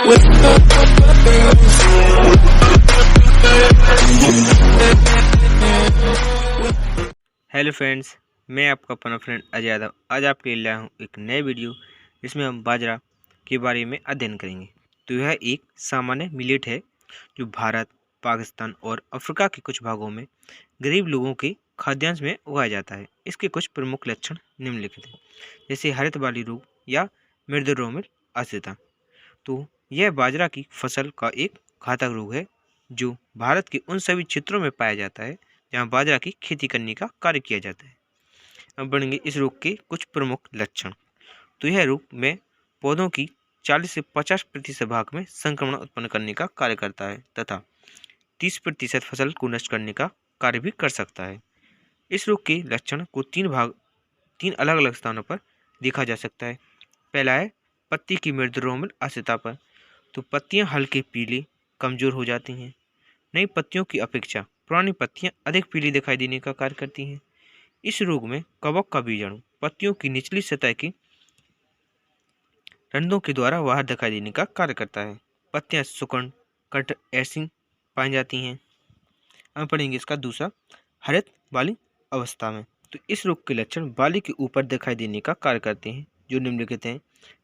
Hello friends, मैं आपका अपना फ्रेंड अजय यादव आज आपके लिए लाया हूँ एक नए वीडियो जिसमें हम बाजरा के बारे में अध्ययन करेंगे। तो यह एक सामान्य मिलेट है जो भारत, पाकिस्तान और अफ्रीका के कुछ भागों में गरीब लोगों के खाद्यान्न में उगाया जाता है। इसके कुछ प्रमुख लक्षण निम्नलिखित हैं, जैसे हरित बाली रोग या मृदुरोमिल अस्थिरता। तो यह बाजरा की फसल का एक घातक रोग है जो भारत के उन सभी क्षेत्रों में पाया जाता है जहाँ बाजरा की खेती करने का कार्य किया जाता है। अब बढ़ेंगे इस रोग के कुछ प्रमुख लक्षण। तो यह रोग में पौधों की 40 से 50% भाग में संक्रमण उत्पन्न करने का कार्य करता है तथा 30% फसल को नष्ट करने का कार्य भी कर सकता है। इस रोग के लक्षण को तीन अलग अलग स्थानों पर देखा जा सकता है। पहला है पत्ती की मृदुरोमिल अस्थिरता पर। तो पत्तियां हल्के पीले कमजोर हो जाती हैं। नई पत्तियों की अपेक्षा पुरानी पत्तियां अधिक पीली दिखाई देने का कार्य करती हैं। इस रोग में कवक का बीजाणु पत्तियों की निचली सतह की रंध्रों के द्वारा बाहर दिखाई देने का कार्य करता है। पत्तियां सुकर्ण कट ऐसी पाई जाती हैं। अब पढ़ेंगे इसका दूसरा हरित बाली अवस्था में। तो इस रोग के लक्षण बाली के ऊपर दिखाई देने का कार्य करते हैं जो निम्नलिखित हैं।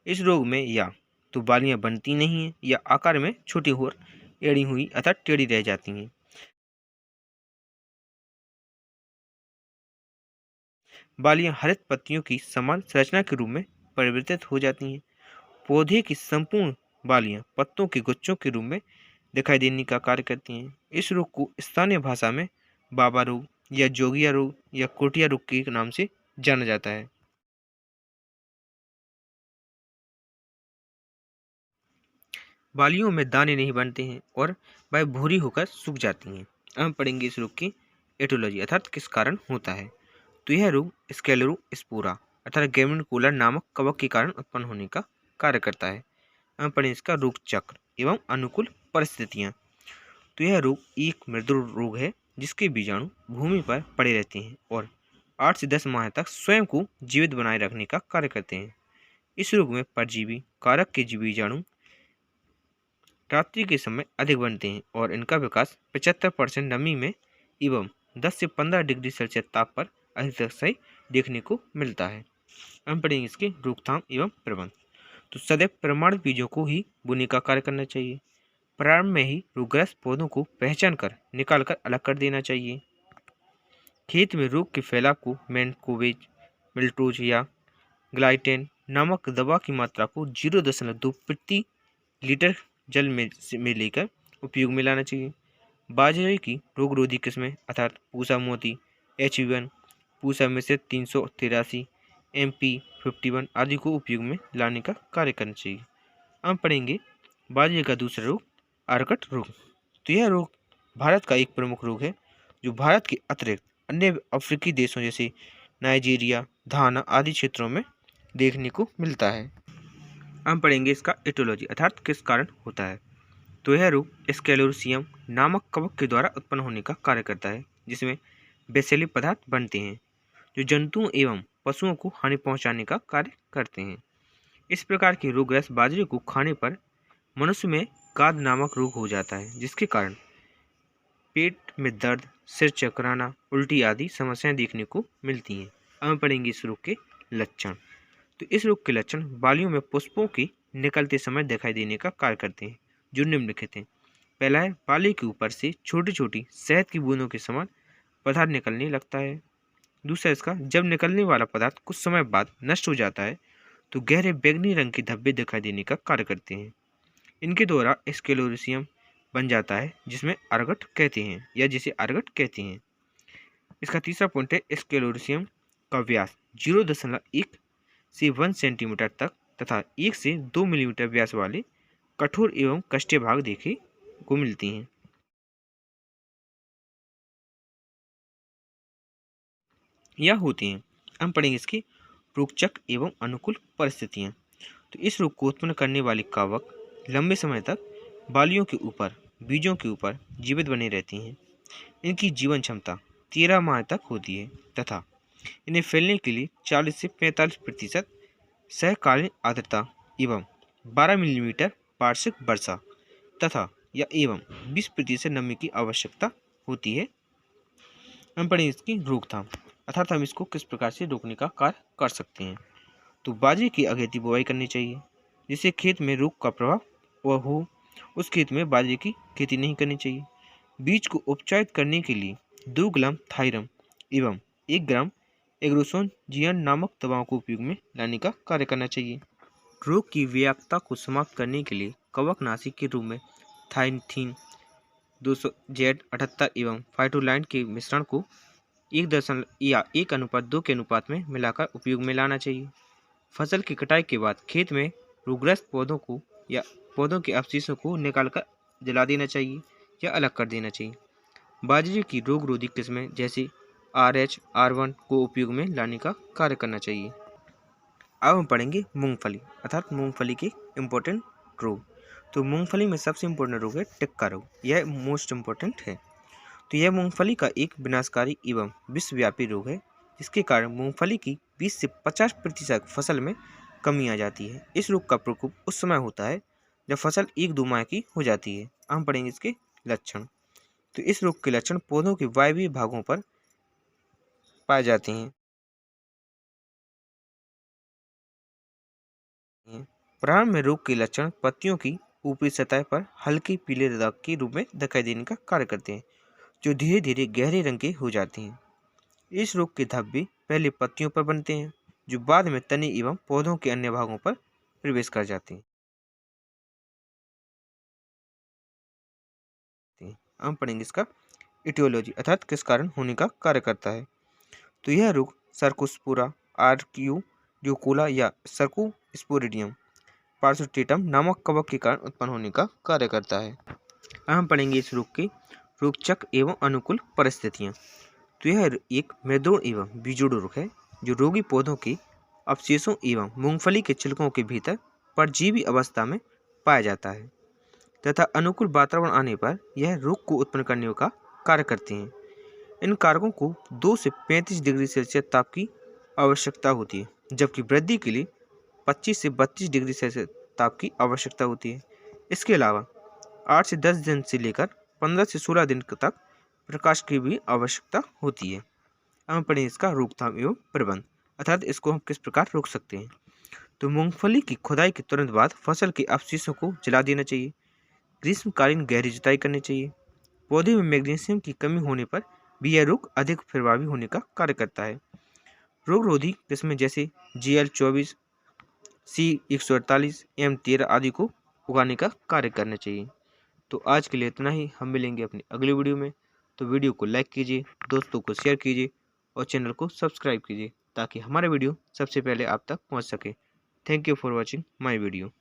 इस रोग में या तो बालियां बनती नहीं हैं या आकार में छोटी और एड़ी हुई अथवा टेढ़ी रह जाती हैं। बालियां हरित पत्तियों की समान संरचना के रूप में परिवर्तित हो जाती हैं। पौधे की संपूर्ण बालियां पत्तों के गुच्छों के रूप में दिखाई देने का कार्य करती हैं। इस रोग को स्थानीय भाषा में बाबा रोग या जोगिया रोग या कोटिया रोग के नाम से जाना जाता है। बालियों में दाने नहीं बनते हैं और वह भूरी होकर सूख जाती हैं। अब हम पढ़ेंगे इस रोग की एटोलॉजी अर्थात किस कारण होता है। तो यह रोग स्क्लेरोस्पोरा अर्थात गेमिनिकुलर नामक कवक के कारण उत्पन्न होने का कार्य करता है। हम पढ़ें इसका रोग चक्र एवं अनुकूल परिस्थितियां। तो यह रोग एक मृदु रोग है जिसके बीजाणु भूमि पर पड़े रहते हैं और 8 से 10 माह तक स्वयं को जीवित बनाए रखने का कार्य करते हैं। इस रोग में परजीवी कारक के बीजाणु रात्रि के समय अधिक बनते हैं और इनका विकास 75% नमी में एवं 10 से 15 डिग्री सेल्सियस ताप पर अधिक सही देखने को मिलता है। हम पढ़ेंगे इसके रोकथाम एवं प्रबंधन। तो सदैव प्रमाणित बीजों को ही बोने का कार्य करना चाहिए। प्रारंभ में ही रोगग्रस्त पौधों को पहचान कर निकाल कर अलग कर देना चाहिए। खेत में रोग के फैलाव को मैनकोवेज मिल्टोज या ग्लाइटेन नामक दवा की मात्रा को 0.2 प्रति लीटर जल में लेकर उपयोग में लाना चाहिए। बाजरे की रोगरोधी किस्में अर्थात पूसा मोती H1 पूसा मिश्रित 383 MP51 आदि को उपयोग में लाने का कार्य करना चाहिए। हम पढ़ेंगे बाजरे का दूसरा रोग आर्कट रोग। तो यह रोग भारत का एक प्रमुख रोग है जो भारत के अतिरिक्त अन्य अफ्रीकी देशों जैसे नाइजीरिया, घाना आदि क्षेत्रों में देखने को मिलता है। हम पढ़ेंगे इसका एटोलॉजी अर्थात किस कारण होता है। तो यह रोग स्क्लेरोसियम नामक कवक के द्वारा उत्पन्न होने का कार्य करता है जिसमें बेसेली पदार्थ बनते हैं जो जंतुओं एवं पशुओं को हानि पहुंचाने का कार्य करते हैं। इस प्रकार के रोगग्रस्त बाजरे को खाने पर मनुष्य में गाद नामक रोग हो जाता है जिसके कारण पेट में दर्द, सिर चकराना, उल्टी आदि समस्याएं देखने को मिलती हैं। अब हम पढ़ेंगे इस रोग के लक्षण। तो इस रोग के लक्षण बालियों में पुष्पों के निकलते समय दिखाई देने का कार्य करते हैं जो निम्नलिखित हैं। पहला है बाली के ऊपर से छोटी छोटी शहद की बूंदों के समान पदार्थ निकलने लगता है। दूसरा इसका जब निकलने वाला पदार्थ कुछ समय बाद नष्ट हो जाता है तो गहरे बैंगनी रंग के धब्बे दिखाई देने का कार्य करते हैं। इनके द्वारा स्क्लेरोसियम बन जाता है जिसमें अर्गट कहते हैं या जिसे अर्गट कहते हैं। इसका तीसरा पॉइंट है स्क्लेरोसियम का व्यास 0.1 से 1 सेंटीमीटर तक तथा 1 से 2 मिलीमीटर व्यास वाले कठोर एवं कष्टीय भाग देखे को मिलती हैं। या होती हैं। हम पढ़ेंगे इसकी रोगचक्र एवं अनुकूल परिस्थितियां। तो इस रोग को उत्पन्न करने वाली कवक लंबे समय तक बालियों के ऊपर बीजों के ऊपर जीवित बने रहती हैं। इनकी जीवन क्षमता 13 माह तक होती है तथा इन्हें फैलने के लिए 40 से 45% सहकालीन आर्द्रता एवं 12 मिलीमीटर वार्षिक वर्षा तथा या एवं 20% नमी की आवश्यकता होती है। हम पढ़ेंगे इसकी रोकथाम, अर्थात हम इसको किस प्रकार से रोकने का कार्य कर सकते हैं। तो बाजरे की अगेती बुवाई करनी चाहिए, जिससे खेत में रोग का प्रभाव हो। उस खेत में बाजरे की खेती नहीं करनी चाहिए। बीज को उपचारित करने के लिए 2 ग्राम थायरम एवं 1 ग्राम एग्रोसोन जियन नामक दवाओं को उपयोग में लाने का कार्य करना चाहिए। रोग की व्यापकता को समाप्त करने के लिए कवकनाशी के रूप में थाइथीन 200Z78 एवं फाइटोलाइन के मिश्रण को 1:2 के अनुपात में मिलाकर उपयोग में लाना चाहिए। फसल की कटाई के बाद खेत में रोगग्रस्त पौधों को या पौधों के अवशेषों को निकालकर जला देना चाहिए या अलग कर देना चाहिए। बाजरे की रोग रोधी किस्में जैसे RH R1 को उपयोग में लाने का कार्य करना चाहिए। अब हम पढ़ेंगे मूंगफली, अर्थात मूंगफली के इम्पोर्टेंट रोग। तो मूंगफली में सबसे इम्पोर्टेंट रोग है टिक्का रोग, यह मोस्ट इम्पोर्टेंट है। तो यह मूंगफली का एक विनाशकारी एवं विश्वव्यापी रोग है, जिसके कारण मूंगफली की 20 से 50% फसल में कमी आ जाती है। इस रोग का प्रकोप उस समय होता है जब फसल 1-2 माह की हो जाती है। हम पढ़ेंगे इसके लक्षण। तो इस रोग के लक्षण पौधों के वायवीय भागों पर पाए जाते हैं। प्रारंभ में रोग के लक्षण पत्तियों की ऊपरी सतह पर हल्के पीले दाग के रूप में दिखाई देने का कार्य करते हैं, जो धीरे धीरे गहरे रंग के हो जाते हैं। इस रोग के धब्बे पहले पत्तियों पर बनते हैं, जो बाद में तने एवं पौधों के अन्य भागों पर प्रवेश कर जाते हैं। हम पढ़ेंगे इसका इटियोलॉजी, अर्थात किस कारण होने का कार्य करता है। तो यह रोग सर्कोस्पोरा आर्कियोडियोकोला या सर्कोस्पोरिडियम पार्सोटेटम नामक कवक के कारण उत्पन्न होने का कार्य करता है। अब हम पढ़ेंगे इस रोग के रोग चक्र एवं अनुकूल परिस्थितियाँ। तो यह एक मृदुण एवं बीजोड़ रोग है, जो रोगी पौधों के अवशेषों एवं मूंगफली के छिलकों के भीतर परजीवी अवस्था में पाया जाता है तथा अनुकूल वातावरण आने पर यह रोग को उत्पन्न करने का कार्य करते हैं। इन कारकों को 2 से 35 डिग्री सेल्सियस ताप की आवश्यकता होती है, जबकि वृद्धि के लिए 25 से 32 डिग्री सेल्सियस ताप की आवश्यकता होती है। इसके अलावा 8 से 10 दिन से लेकर 15 से 16 दिन तक प्रकाश की भी आवश्यकता होती है। हम पढ़ें इसका रोकथाम एवं प्रबंध, अर्थात इसको हम किस प्रकार रोक सकते हैं। तो मूंगफली की खुदाई के तुरंत बाद फसल के अवशेषों को जला देना चाहिए। ग्रीष्मकालीन गहरी जुताई करनी चाहिए। पौधे में मैग्नीशियम की कमी होने पर भी यह रोग अधिक प्रभावी होने का कार्य करता है। रोग रोधी किस्में जैसे GL24, C148, M13 आदि को उगाने का कार्य करना चाहिए। तो आज के लिए इतना ही, हम मिलेंगे अपनी अगली वीडियो में। तो वीडियो को लाइक कीजिए, दोस्तों को शेयर कीजिए और चैनल को सब्सक्राइब कीजिए, ताकि हमारा वीडियो सबसे पहले आप तक पहुंच सके। Thank you for watching my video.